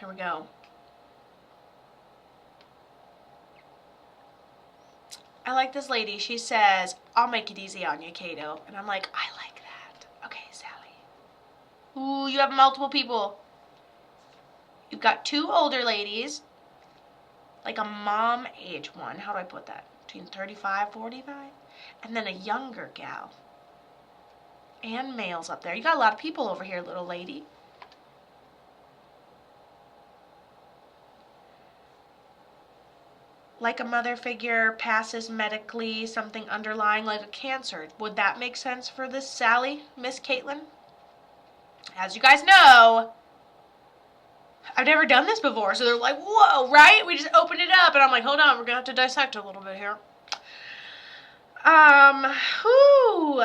Here we go. I like this lady. She says, I'll make it easy on you, Kato. And I'm like, I like that. Okay, Sally. Ooh, you have multiple people. You've got 2 older ladies. Like a mom age one. How do I put that? Between 35, 45? And then a younger gal. And males up there. You got a lot of people over here, little lady. Like a mother figure, passes medically, something underlying like a cancer. Would that make sense for this Sally, Miss Kaitlyn? As you guys know, I've never done this before, so they're like, whoa, right? We just opened it up, and I'm like, hold on, we're going to have to dissect a little bit here. Whew.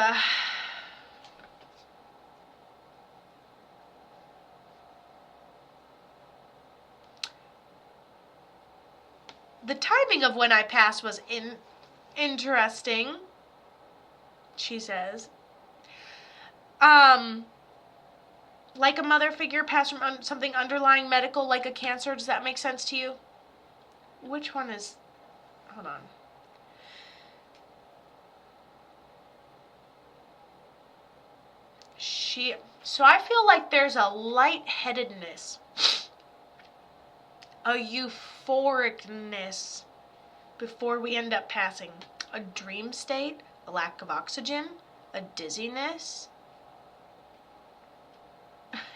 The timing of when I passed was interesting, she says. Like a mother figure passed from something underlying medical, like a cancer. Does that make sense to you? Which one is... Hold on. So I feel like there's a lightheadedness, a euphoricness before we end up passing. A dream state, a lack of oxygen, a dizziness.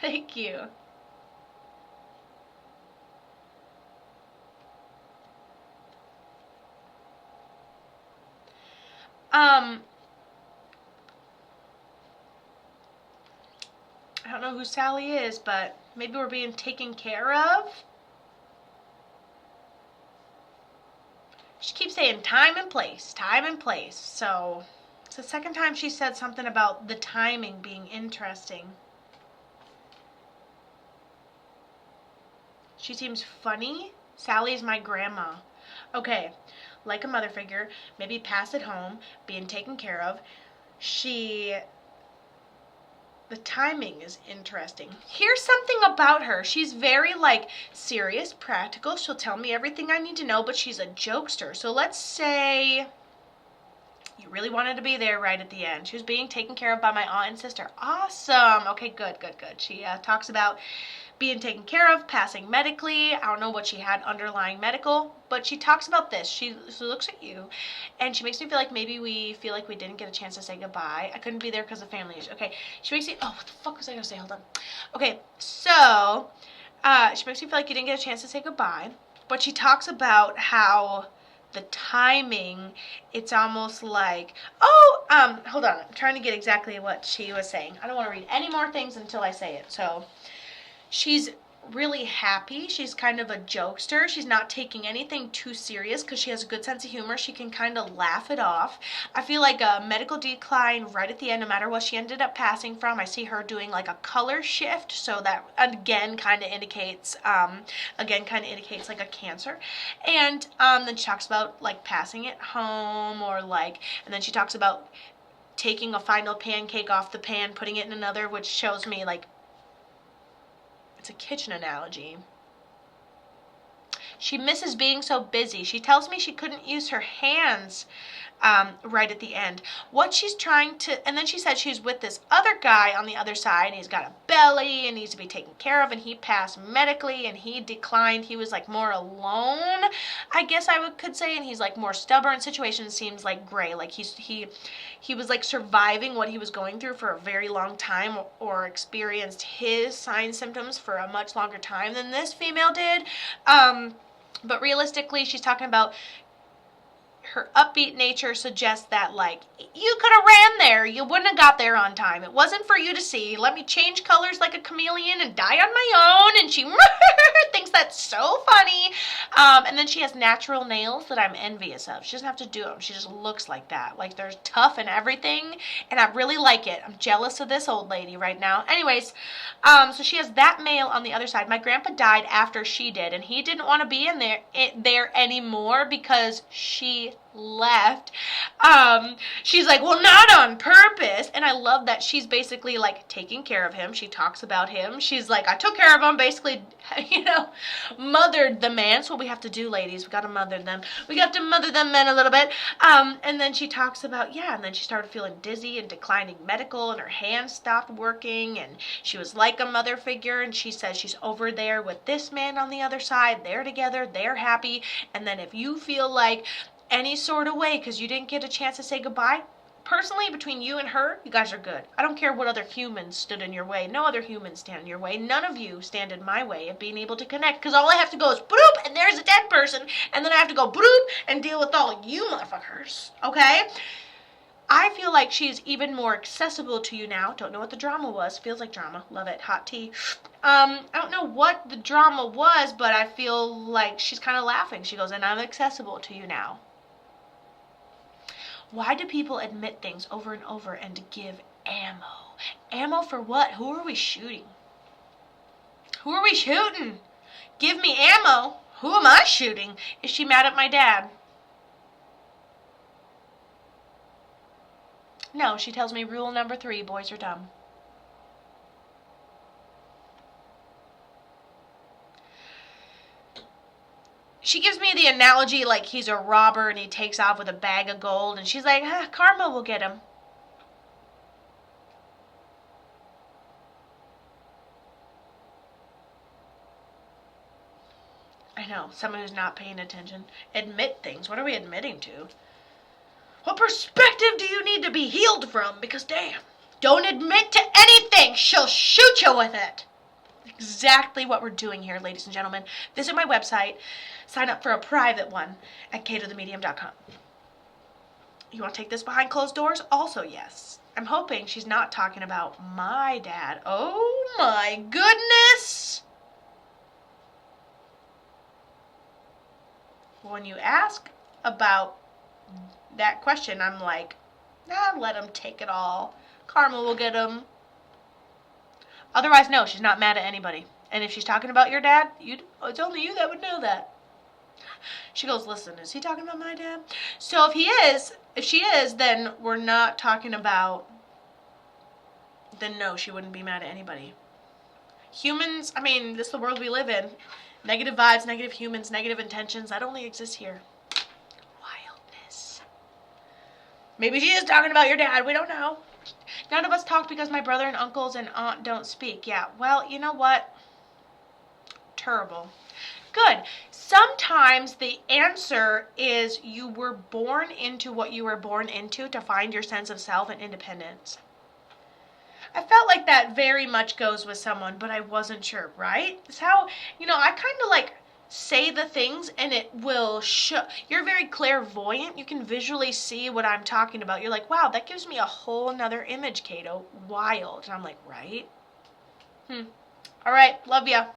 Thank you. I don't know who Sally is, but maybe we're being taken care of. She keeps saying time and place, time and place. So it's the second time she said something about the timing being interesting. She seems funny. Sally's my grandma. Okay, like a mother figure, maybe pass at home, being taken care of. The timing is interesting. Here's something about her. She's very, like, serious, practical. She'll tell me everything I need to know, but she's a jokester. So let's say you really wanted to be there right at the end. She was being taken care of by my aunt and sister. Awesome. Okay, good. She talks about being taken care of, passing medically. I don't know what she had underlying medical, but she talks about this. She looks at you, and she makes me feel like maybe we feel like we didn't get a chance to say goodbye. I couldn't be there because of family issues. Okay, she makes me, oh, what the fuck was I going to say? Hold on. Okay, so she makes me feel like you didn't get a chance to say goodbye, but she talks about how the timing, it's almost like, hold on. I'm trying to get exactly what she was saying. I don't want to read any more things until I say it, so... She's really happy. She's kind of a jokester. She's not taking anything too serious because she has a good sense of humor. She can kind of laugh it off. I feel like a medical decline right at the end, no matter what she ended up passing from. I see her doing like a color shift, so that again kind of indicates like a cancer. And then she talks about like passing it home, or like, and then she talks about taking a final pancake off the pan, putting it in another, which shows me like it's a kitchen analogy. She misses being so busy. She tells me she couldn't use her hands right at the end. What she's trying to, and then she said she's with this other guy on the other side, and he's got a belly and needs to be taken care of, and he passed medically, and he declined. He was like more alone, I guess I could say, and he's like more stubborn. Situation seems like gray, like he was like surviving what he was going through for a very long time, or experienced his signs, symptoms for a much longer time than this female did. But realistically, she's talking about her upbeat nature suggests that, like, you could have ran there. You wouldn't have got there on time. It wasn't for you to see. Let me change colors like a chameleon and die on my own. And she thinks that's so funny. And then she has natural nails that I'm envious of. She doesn't have to do them. She just looks like that. Like, there's tough and everything. And I really like it. I'm jealous of this old lady right now. Anyways, so she has that male on the other side. My grandpa died after she did. And he didn't want to be in there anymore because she left. She's like, well, not on purpose. And I love that she's basically like taking care of him. She talks about him. She's like, I took care of him, basically, mothered the man. That's what we have to do, ladies. We got to mother them. We got to mother them men a little bit. And then she talks about, and then she started feeling dizzy and declining medical, and her hands stopped working, and she was like a mother figure. And she says she's over there with this man on the other side. They're together. They're happy. And then if you feel like any sort of way because you didn't get a chance to say goodbye, personally, between you and her, you guys are good. I don't care what other humans stood in your way. No other humans stand in your way. None of you stand in my way of being able to connect, because all I have to go is bloop, and there's a dead person, and then I have to go bloop and deal with all you motherfuckers, okay? I feel like she's even more accessible to you now. Don't know what the drama was. Feels like drama. Love it. Hot tea. I don't know what the drama was, but I feel like she's kind of laughing. She goes, and I'm accessible to you now. Why do people admit things over and over and give ammo? Ammo for what? Who are we shooting? Who are we shooting? Give me ammo. Who am I shooting? Is she mad at my dad? No, she tells me rule number 3, boys are dumb. She gives me the analogy like he's a robber and he takes off with a bag of gold, and she's like, karma will get him. I know, someone who's not paying attention. Admit things. What are we admitting to? What perspective do you need to be healed from? Because damn, don't admit to anything. She'll shoot you with it. Exactly what we're doing here, ladies and gentlemen. Visit my website. Sign up for a private one at katothemedium.com. You want to take this behind closed doors? Also, yes. I'm hoping she's not talking about my dad. Oh my goodness! When you ask about that question, I'm like, let him take it all. Karma will get him. Otherwise, no, she's not mad at anybody. And if she's talking about your dad, it's only you that would know that. She goes, listen, is he talking about my dad? So if she is, then we're not talking about, then no, she wouldn't be mad at anybody. Humans, this is the world we live in. Negative vibes, negative humans, negative intentions, that only exists here. Wildness. Maybe she is talking about your dad, we don't know. None of us talked because my brother and uncles and aunt don't speak. Yeah, well, you know what? Terrible. Good. Sometimes the answer is you were born into what you were born into to find your sense of self and independence. I felt like that very much goes with someone, but I wasn't sure, right? It's how, I kind of like say the things and it will show. You're very clairvoyant. You can visually see what I'm talking about. You're like, wow, that gives me a whole nother image, Kato. Wild. And I'm like, right? All right. Love ya.